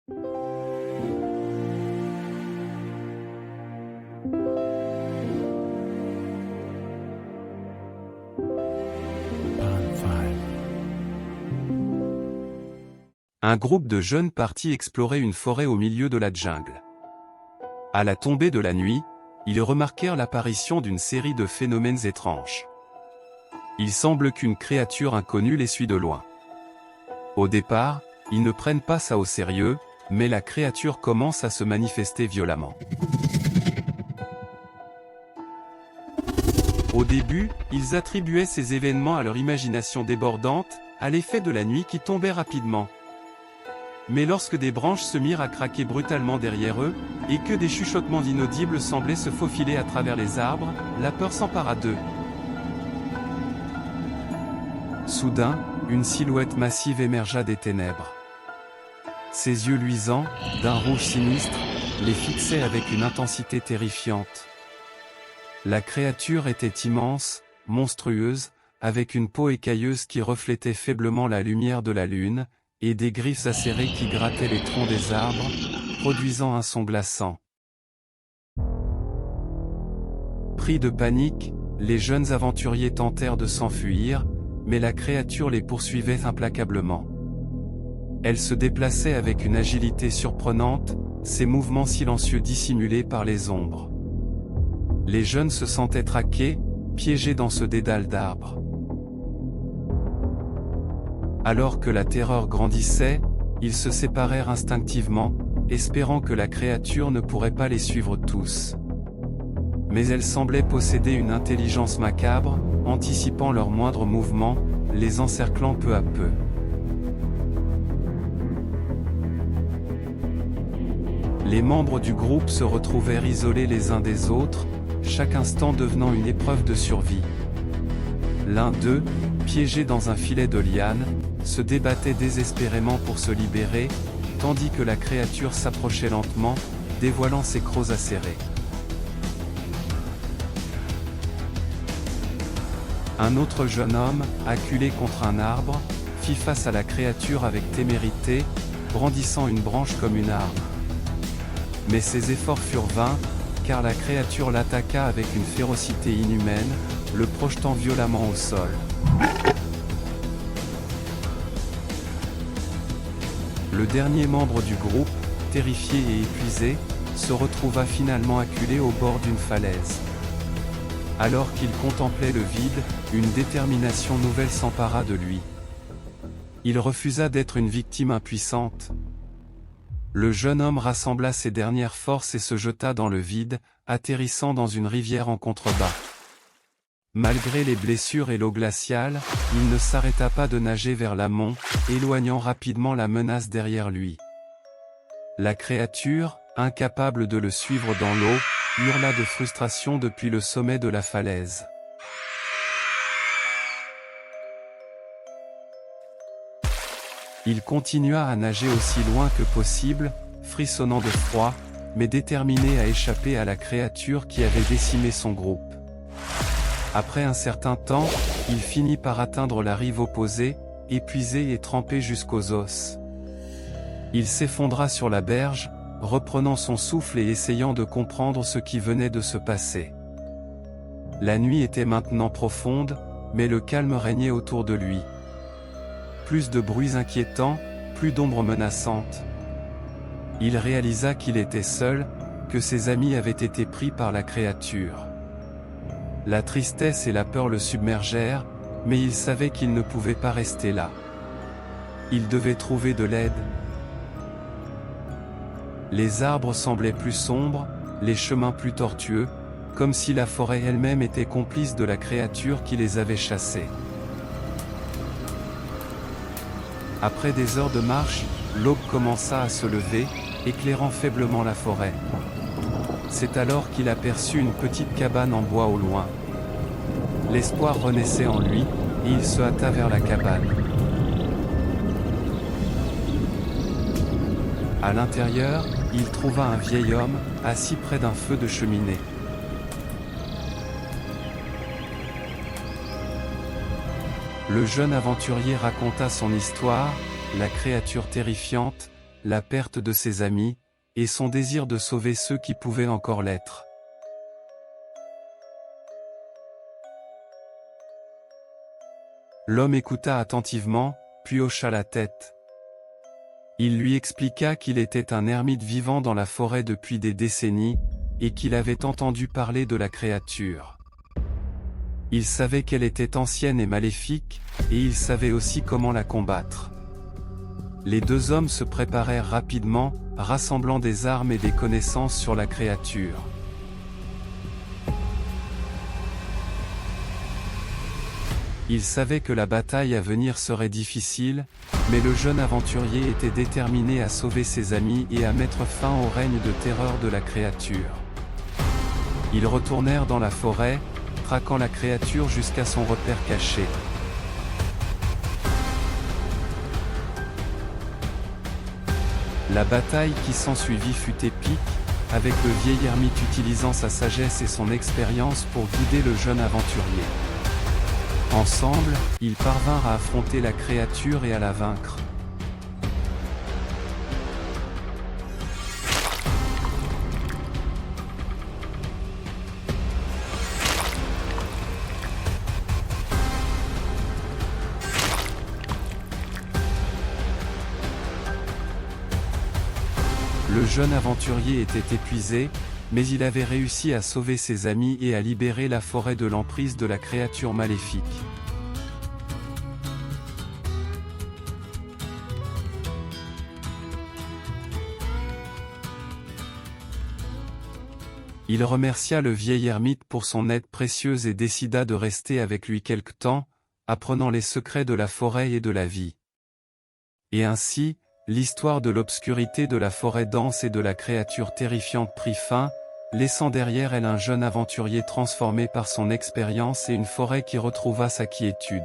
Un groupe de jeunes partit explorer une forêt au milieu de la jungle. À la tombée de la nuit, ils remarquèrent l'apparition d'une série de phénomènes étranges. Il semble qu'une créature inconnue les suit de loin. Au départ, ils ne prennent pas ça au sérieux, mais la créature commence à se manifester violemment. Au début, ils attribuaient ces événements à leur imagination débordante, à l'effet de la nuit qui tombait rapidement. Mais lorsque des branches se mirent à craquer brutalement derrière eux, et que des chuchotements inaudibles semblaient se faufiler à travers les arbres, la peur s'empara d'eux. Soudain, une silhouette massive émergea des ténèbres. Ses yeux luisants, d'un rouge sinistre, les fixaient avec une intensité terrifiante. La créature était immense, monstrueuse, avec une peau écailleuse qui reflétait faiblement la lumière de la lune, et des griffes acérées qui grattaient les troncs des arbres, produisant un son glaçant. Pris de panique, les jeunes aventuriers tentèrent de s'enfuir, mais la créature les poursuivait implacablement. Elle se déplaçait avec une agilité surprenante, ses mouvements silencieux dissimulés par les ombres. Les jeunes se sentaient traqués, piégés dans ce dédale d'arbres. Alors que la terreur grandissait, ils se séparèrent instinctivement, espérant que la créature ne pourrait pas les suivre tous. Mais elle semblait posséder une intelligence macabre, anticipant leurs moindres mouvements, les encerclant peu à peu. Les membres du groupe se retrouvèrent isolés les uns des autres, chaque instant devenant une épreuve de survie. L'un d'eux, piégé dans un filet de lianes, se débattait désespérément pour se libérer, tandis que la créature s'approchait lentement, dévoilant ses crocs acérés. Un autre jeune homme, acculé contre un arbre, fit face à la créature avec témérité, brandissant une branche comme une arme. Mais ses efforts furent vains, car la créature l'attaqua avec une férocité inhumaine, le projetant violemment au sol. Le dernier membre du groupe, terrifié et épuisé, se retrouva finalement acculé au bord d'une falaise. Alors qu'il contemplait le vide, une détermination nouvelle s'empara de lui. Il refusa d'être une victime impuissante. Le jeune homme rassembla ses dernières forces et se jeta dans le vide, atterrissant dans une rivière en contrebas. Malgré les blessures et l'eau glaciale, il ne s'arrêta pas de nager vers l'amont, éloignant rapidement la menace derrière lui. La créature, incapable de le suivre dans l'eau, hurla de frustration depuis le sommet de la falaise. Il continua à nager aussi loin que possible, frissonnant de froid, mais déterminé à échapper à la créature qui avait décimé son groupe. Après un certain temps, il finit par atteindre la rive opposée, épuisé et trempé jusqu'aux os. Il s'effondra sur la berge, reprenant son souffle et essayant de comprendre ce qui venait de se passer. La nuit était maintenant profonde, mais le calme régnait autour de lui. Plus de bruits inquiétants, plus d'ombres menaçantes. Il réalisa qu'il était seul, que ses amis avaient été pris par la créature. La tristesse et la peur le submergèrent, mais il savait qu'il ne pouvait pas rester là. Il devait trouver de l'aide. Les arbres semblaient plus sombres, les chemins plus tortueux, comme si la forêt elle-même était complice de la créature qui les avait chassés. Après des heures de marche, l'aube commença à se lever, éclairant faiblement la forêt. C'est alors qu'il aperçut une petite cabane en bois au loin. L'espoir renaissait en lui, et il se hâta vers la cabane. À l'intérieur, il trouva un vieil homme, assis près d'un feu de cheminée. Le jeune aventurier raconta son histoire, la créature terrifiante, la perte de ses amis, et son désir de sauver ceux qui pouvaient encore l'être. L'homme écouta attentivement, puis hocha la tête. Il lui expliqua qu'il était un ermite vivant dans la forêt depuis des décennies, et qu'il avait entendu parler de la créature. Il savait qu'elle était ancienne et maléfique, et il savait aussi comment la combattre. Les deux hommes se préparèrent rapidement, rassemblant des armes et des connaissances sur la créature. Ils savaient que la bataille à venir serait difficile, mais le jeune aventurier était déterminé à sauver ses amis et à mettre fin au règne de terreur de la créature. Ils retournèrent dans la forêt, traquant la créature jusqu'à son repère caché. La bataille qui s'ensuivit fut épique, avec le vieil ermite utilisant sa sagesse et son expérience pour guider le jeune aventurier. Ensemble, ils parvinrent à affronter la créature et à la vaincre. Le jeune aventurier était épuisé, mais il avait réussi à sauver ses amis et à libérer la forêt de l'emprise de la créature maléfique. Il remercia le vieil ermite pour son aide précieuse et décida de rester avec lui quelque temps, apprenant les secrets de la forêt et de la vie. Et ainsi, l'histoire de l'obscurité de la forêt dense et de la créature terrifiante prit fin, laissant derrière elle un jeune aventurier transformé par son expérience et une forêt qui retrouva sa quiétude.